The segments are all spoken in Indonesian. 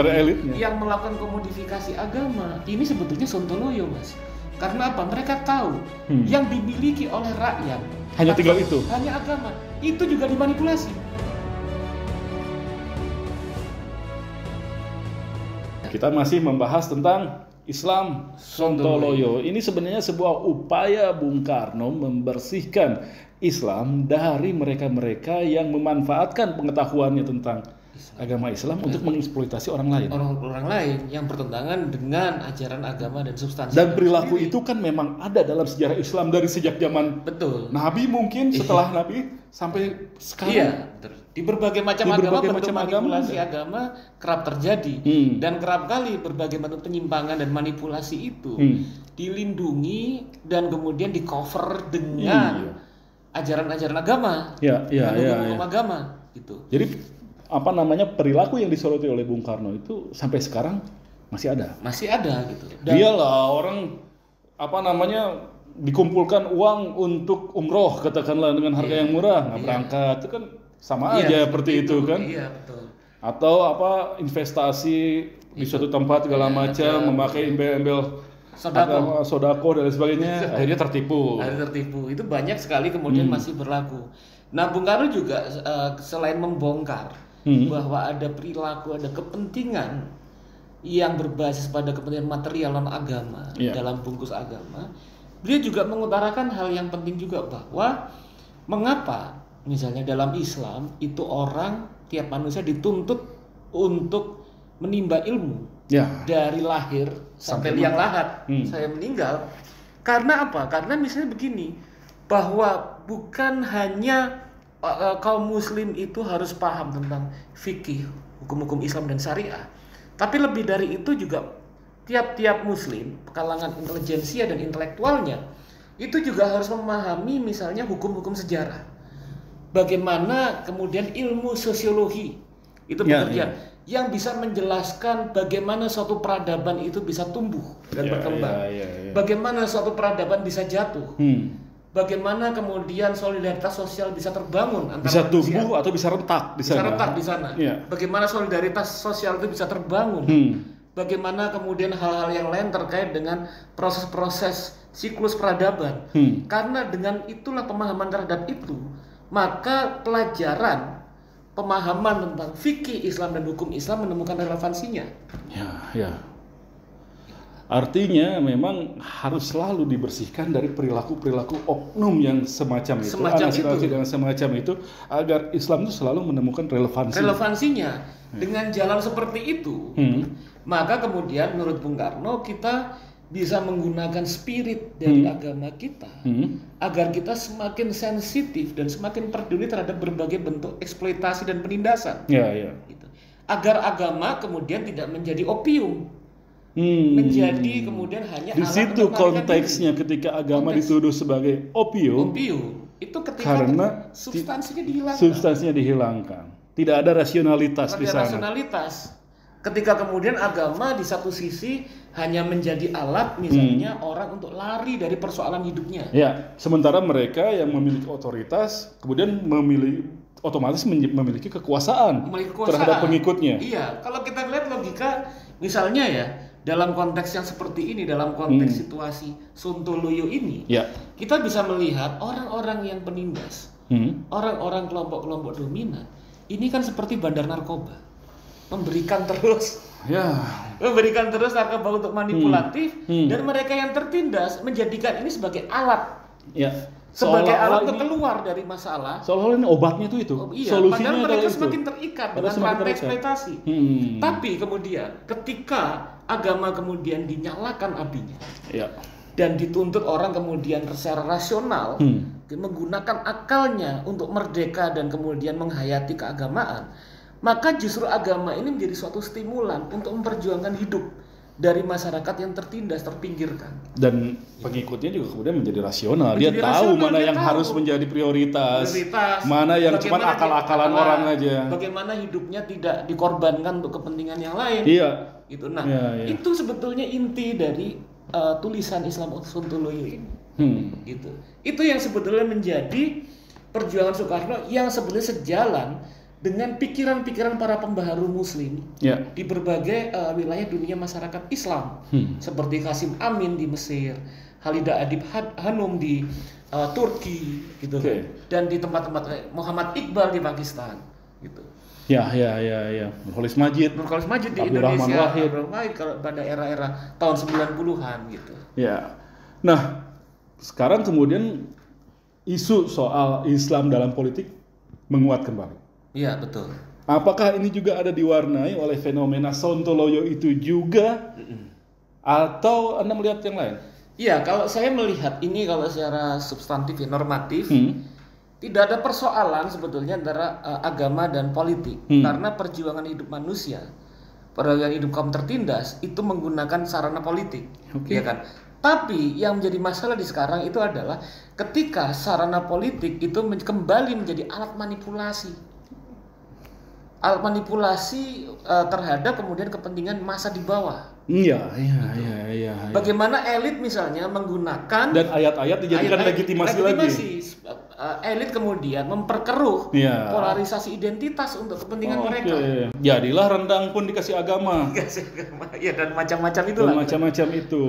elitnya yang melakukan komodifikasi agama ini sebetulnya sontoloyo, Mas. Karena apa? Mereka tahu yang dimiliki oleh rakyat hanya tinggal itu, hanya agama. Itu juga dimanipulasi. Kita masih membahas tentang Islam sontoloyo. Ini sebenarnya sebuah upaya Bung Karno membersihkan Islam dari mereka-mereka yang memanfaatkan pengetahuannya tentang agama Islam untuk mengeksploitasi orang lain. Orang lain yang bertentangan dengan ajaran agama dan substansi. Dan perilaku itu kan memang ada dalam sejarah Islam dari sejak zaman Nabi, mungkin setelah Nabi sampai sekarang. Iya, di berbagai macam agama bentuk manipulasi agama kerap terjadi. Dan kerap kali berbagai bentuk penyimpangan dan manipulasi itu dilindungi dan kemudian di cover dengan ajaran-ajaran agama, hukum agama gitu. Jadi perilaku yang disoroti oleh Bung Karno itu sampai sekarang masih ada gitu. Dan dialah orang dikumpulkan uang untuk umroh katakanlah dengan harga yang murah, nggak berangkat, itu kan sama aja seperti itu kan. Iya, betul. Atau investasi di suatu tempat segala macam, memakai embel-embel sodako dan sebagainya, akhirnya tertipu. Itu banyak sekali kemudian masih berlaku. Nah, Bung Karno juga selain membongkar bahwa ada perilaku, ada kepentingan yang berbasis pada kepentingan material non agama dalam bungkus agama, beliau juga mengutarakan hal yang penting juga, bahwa mengapa misalnya dalam Islam itu tiap manusia dituntut untuk menimba ilmu dari lahir sampai liang lahat saya meninggal. Karena apa? Karena misalnya begini, bahwa bukan hanya kaum muslim itu harus paham tentang fikih, hukum-hukum Islam dan syariah, tapi lebih dari itu juga tiap-tiap muslim, kalangan intelijensia dan intelektualnya itu juga harus memahami misalnya hukum-hukum sejarah. Bagaimana kemudian ilmu sosiologi itu bekerja yang bisa menjelaskan bagaimana suatu peradaban itu bisa tumbuh dan berkembang. Bagaimana suatu peradaban bisa jatuh. Bagaimana kemudian solidaritas sosial bisa terbangun antara bisa tumbuh atau bisa retak di sana. Bagaimana solidaritas sosial itu bisa terbangun. Bagaimana kemudian hal-hal yang lain terkait dengan proses-proses siklus peradaban. Karena dengan itulah pemahaman terhadap itu, maka pelajaran pemahaman tentang fikih Islam dan hukum Islam menemukan relevansinya. Artinya memang harus selalu dibersihkan dari perilaku-perilaku oknum yang semacam itu, agar Islam itu selalu menemukan relevansinya. Dengan jalan seperti itu, maka kemudian menurut Bung Karno kita bisa menggunakan spirit dari agama kita agar kita semakin sensitif dan semakin peduli terhadap berbagai bentuk eksploitasi dan penindasan. Gitu. Agar agama kemudian tidak menjadi opium. Menjadi kemudian hanya di situ konteksnya ketika agama dituduh sebagai opium itu karena substansinya dihilangkan, tidak ada rasionalitas di sana. Ketika kemudian agama di satu sisi hanya menjadi alat misalnya orang untuk lari dari persoalan hidupnya. Sementara mereka yang memiliki otoritas kemudian otomatis memiliki kekuasaan terhadap pengikutnya. Kalau kita lihat logika misalnya dalam konteks yang seperti ini, dalam konteks situasi sontoloyo ini, kita bisa melihat orang-orang yang penindas, orang-orang kelompok-kelompok dominan, ini kan seperti bandar narkoba, memberikan terus narkoba untuk manipulatif, dan mereka yang tertindas menjadikan ini sebagai alat, sebagai alat untuk keluar dari masalah. Seolah-olah ini obatnya itu. Solusinya padahal mereka semakin terikat dengan rantai eksploitasi. Tapi kemudian ketika agama kemudian dinyalakan apinya dan dituntut orang kemudian secara rasional menggunakan akalnya untuk merdeka dan kemudian menghayati keagamaan, maka justru agama ini menjadi suatu stimulan untuk memperjuangkan hidup dari masyarakat yang tertindas, terpinggirkan. Dan pengikutnya juga kemudian menjadi rasional. Dia tahu mana yang harus menjadi prioritas, mana yang cuma akal-akalan orang aja. Bagaimana hidupnya tidak dikorbankan untuk kepentingan yang lain. Itu itu sebetulnya inti dari tulisan Islam sontoloyo ini. Gitu. Itu yang sebetulnya menjadi perjuangan Soekarno yang sebetulnya sejalan dengan pikiran-pikiran para pembaharu Muslim di berbagai wilayah dunia masyarakat Islam, seperti Qasim Amin di Mesir, Halidah Adib Hanum di Turki, gitu kan, dan di tempat-tempat Muhammad Iqbal di Pakistan, gitu. Ya. Nurholis Majid di Indonesia, kalau pada era-era tahun 90-an, gitu. Ya. Nah, sekarang kemudian isu soal Islam dalam politik menguat kembali. Iya, betul. Apakah ini juga ada diwarnai oleh fenomena Sontoloyo itu juga? Atau Anda melihat yang lain? Iya, kalau saya melihat ini kalau secara substantif ya, normatif, tidak ada persoalan sebetulnya antara agama dan politik. Karena perjuangan hidup manusia, perjuangan hidup kaum tertindas itu menggunakan sarana politik, ya kan? Tapi yang menjadi masalah di sekarang itu adalah ketika sarana politik itu kembali menjadi alat manipulasi. Alat manipulasi terhadap kemudian kepentingan massa di bawah. Iya. Bagaimana elit misalnya menggunakan dan ayat-ayat dijadikan legitimasi lagi. Elit kemudian memperkeruh polarisasi identitas untuk kepentingan mereka. Jadilah rendang pun dikasih agama. Ya, dan macam-macam itu. Macam-macam itu.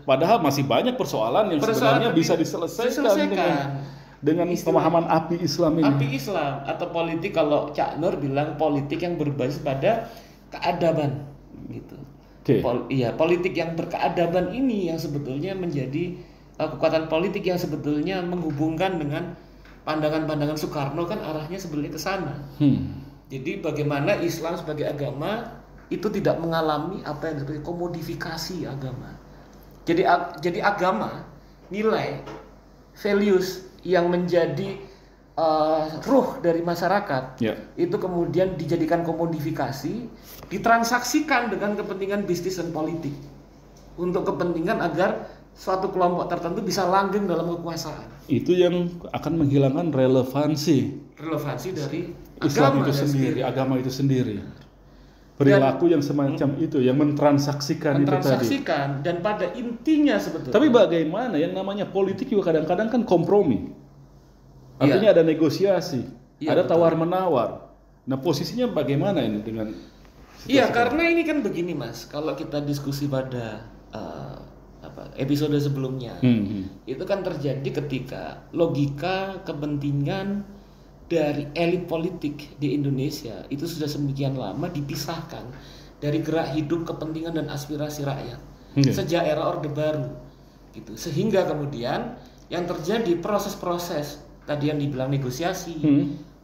Padahal masih banyak persoalan yang sebenarnya bisa diselesaikan dengan pemahaman api Islam ini. Api Islam atau politik, kalau Cak Nur bilang politik yang berbasis pada keadaban, gitu. Politik yang berkeadaban ini yang sebetulnya menjadi kekuatan politik yang sebetulnya menghubungkan dengan pandangan-pandangan Soekarno, kan arahnya sebenarnya ke sana. Jadi bagaimana Islam sebagai agama itu tidak mengalami apa yang disebut komodifikasi agama. Jadi agama, nilai, values yang menjadi ruh dari masyarakat itu kemudian dijadikan komodifikasi, ditransaksikan dengan kepentingan bisnis dan politik untuk kepentingan agar suatu kelompok tertentu bisa langgeng dalam kekuasaan. Itu yang akan menghilangkan relevansi dari Islam agama itu sendiri. Perilaku yang semacam itu yang mentransaksikan itu tadi. Dan pada intinya sebetulnya. Tapi bagaimana yang namanya politik juga kadang-kadang kan kompromi. Artinya ada negosiasi, ada tawar-menawar. Nah, posisinya bagaimana ini dengan karena ini kan begini, Mas. Kalau kita diskusi pada episode sebelumnya, itu kan terjadi ketika logika kepentingan dari elit politik di Indonesia itu sudah sedemikian lama dipisahkan dari gerak hidup, kepentingan dan aspirasi rakyat sejak era Orde Baru, gitu. Sehingga kemudian yang terjadi proses-proses tadi yang dibilang negosiasi,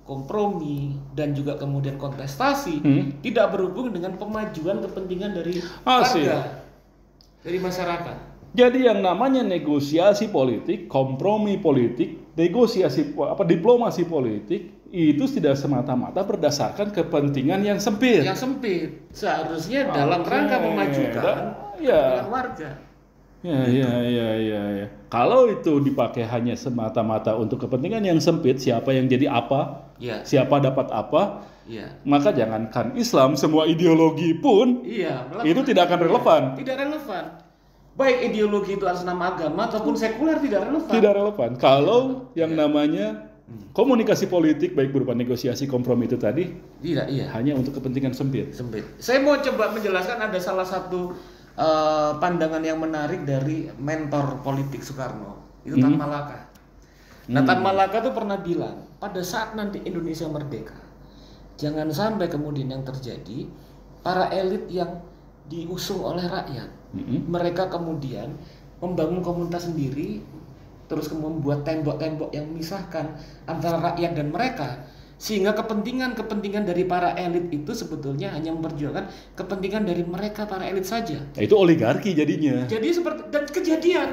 kompromi dan juga kemudian kontestasi tidak berhubung dengan pemajuan kepentingan dari warga, dari masyarakat. Jadi yang namanya negosiasi politik, kompromi politik, diplomasi politik itu tidak semata-mata berdasarkan kepentingan yang sempit. Seharusnya dalam rangka memajukan kepentingan warga. Ya. Kalau itu dipakai hanya semata-mata untuk kepentingan yang sempit, siapa yang jadi apa, siapa dapat apa, maka jangankan Islam, semua ideologi pun itu tidak akan relevan. Tidak relevan. Baik ideologi itu atas nama agama ataupun sekuler tidak relevan. Tidak relevan. Kalau yang namanya komunikasi politik baik berupa negosiasi, kompromi itu tadi hanya untuk kepentingan sempit. Saya mau coba menjelaskan ada salah satu pandangan yang menarik dari mentor politik Soekarno, itu Tan Malaka. Tan Malaka tuh pernah bilang, pada saat nanti Indonesia merdeka, jangan sampai kemudian yang terjadi para elit yang diusung oleh rakyat, mereka kemudian membangun komunitas sendiri, terus kemudian membuat tembok-tembok yang memisahkan antara rakyat dan mereka, sehingga kepentingan dari para elit itu sebetulnya hanya memperjuangkan kepentingan dari mereka para elit saja. Itu oligarki jadinya. Jadi seperti dan kejadian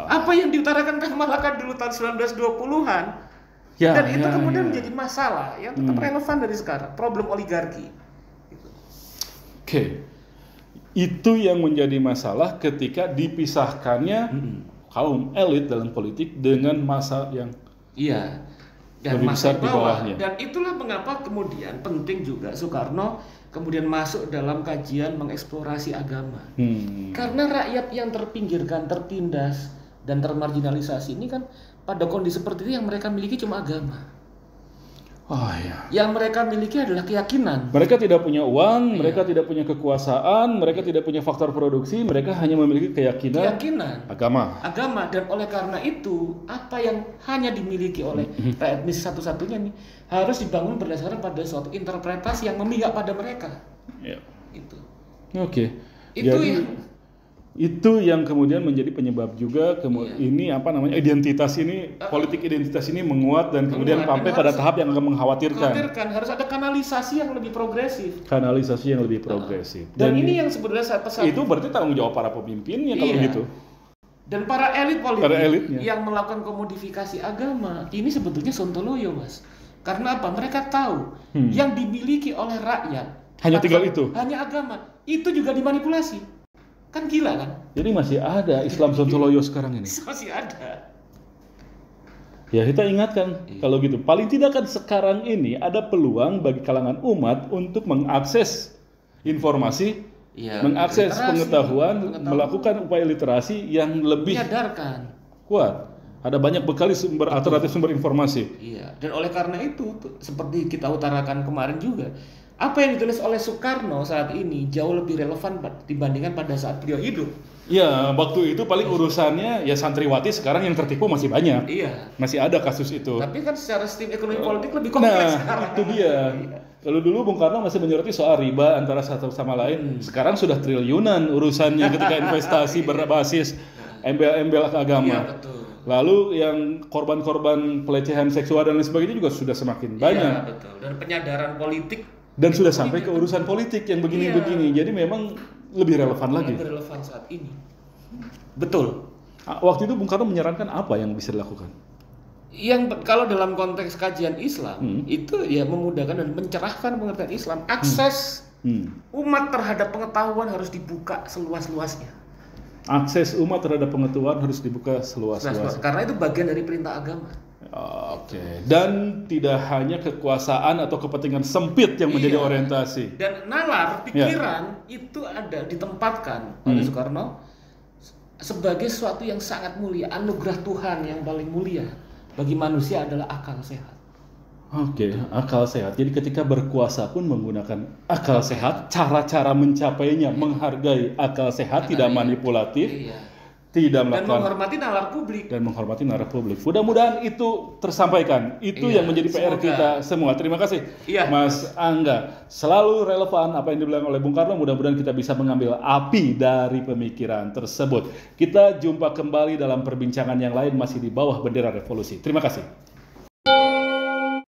apa yang diutarakan Tan Malaka dulu tahun 1920-an dan itu kemudian menjadi masalah yang tetap relevan dari sekarang, problem oligarki. Itu yang menjadi masalah ketika dipisahkannya kaum elit dalam politik dengan massa yang dan lebih besar di bawahnya. Dan itulah mengapa kemudian penting juga Soekarno kemudian masuk dalam kajian mengeksplorasi agama. Karena rakyat yang terpinggirkan, tertindas dan termarginalisasi ini kan pada kondisi seperti itu yang mereka miliki cuma agama. Oh iya. Yang mereka miliki adalah keyakinan. Mereka tidak punya uang, mereka tidak punya kekuasaan, mereka tidak punya faktor produksi, mereka hanya memiliki keyakinan. Agama. Dan oleh karena itu, apa yang hanya dimiliki oleh rakyat miskin satu-satunya nih harus dibangun berdasarkan pada suatu interpretasi yang memihak pada mereka. Ya. Itu. Oke. Jadi itu yang kemudian menjadi penyebab juga ini identitas ini, politik identitas ini menguat dan kemudian sampai pada tahap yang agak mengkhawatirkan. Harus ada kanalisasi yang lebih progresif. Dan ini yang sebenarnya saya pesan. Itu berarti tanggung jawab para pemimpinnya kalau gitu. Dan para elit politik yang melakukan komodifikasi agama ini sebetulnya sontoloyo, Mas. Karena apa? Mereka tahu yang dimiliki oleh rakyat hanya tinggal itu. Hanya agama. Itu juga dimanipulasi. Kan gila kan? Jadi masih ada Islam sontoloyo sekarang ini? Masih ada. Ya kita ingatkan kalau gitu. Paling tidak kan sekarang ini ada peluang bagi kalangan umat untuk mengakses informasi, mengakses pengetahuan, melakukan upaya literasi yang lebih menyadarkan, kuat. Ada banyak bekali sumber alternatif sumber informasi. Iya. Dan oleh karena itu, seperti kita utarakan kemarin juga, apa yang ditulis oleh Soekarno saat ini jauh lebih relevan dibandingkan pada saat beliau hidup. Ya, waktu itu paling urusannya ya santriwati, sekarang yang tertipu masih banyak. Iya. Masih ada kasus itu. Tapi kan secara sistem ekonomi politik lebih kompleks sekarang. Itu dia. Kalau dulu Bung Karno masih menyoroti soal riba antara satu sama lain. Sekarang sudah triliunan urusannya ketika investasi berbasis embel-embel agama. Iya, betul. Lalu yang korban-korban pelecehan seksual dan lain sebagainya juga sudah semakin banyak. Iya, betul. Dan penyadaran politik. Dan sudah sampai ke urusan politik yang begini-begini. Jadi memang lebih relevan lagi. Lebih relevan saat ini. Betul. Waktu itu Bung Karno menyarankan apa yang bisa dilakukan? Yang kalau dalam konteks kajian Islam itu ya memudahkan dan mencerahkan pengertian Islam. Akses umat terhadap pengetahuan harus dibuka seluas-luasnya. Akses umat terhadap pengetahuan harus dibuka seluas-luasnya. Karena itu bagian dari perintah agama. Oke. Dan tidak hanya kekuasaan atau kepentingan sempit yang menjadi orientasi. Dan nalar pikiran itu ada ditempatkan oleh Soekarno sebagai sesuatu yang sangat mulia, anugerah Tuhan yang paling mulia bagi manusia adalah akal sehat. Oke, akal sehat. Jadi ketika berkuasa pun menggunakan akal sehat, cara-cara mencapainya menghargai akal sehat, tidak manipulatif. Tidak melakukan dan menghormati nalar publik. Mudah-mudahan itu tersampaikan. Itu yang menjadi PR kita semua. Terima kasih, Mas Angga. Selalu relevan apa yang dibilang oleh Bung Karno. Mudah-mudahan kita bisa mengambil api dari pemikiran tersebut. Kita jumpa kembali dalam perbincangan yang lain masih di bawah bendera revolusi. Terima kasih.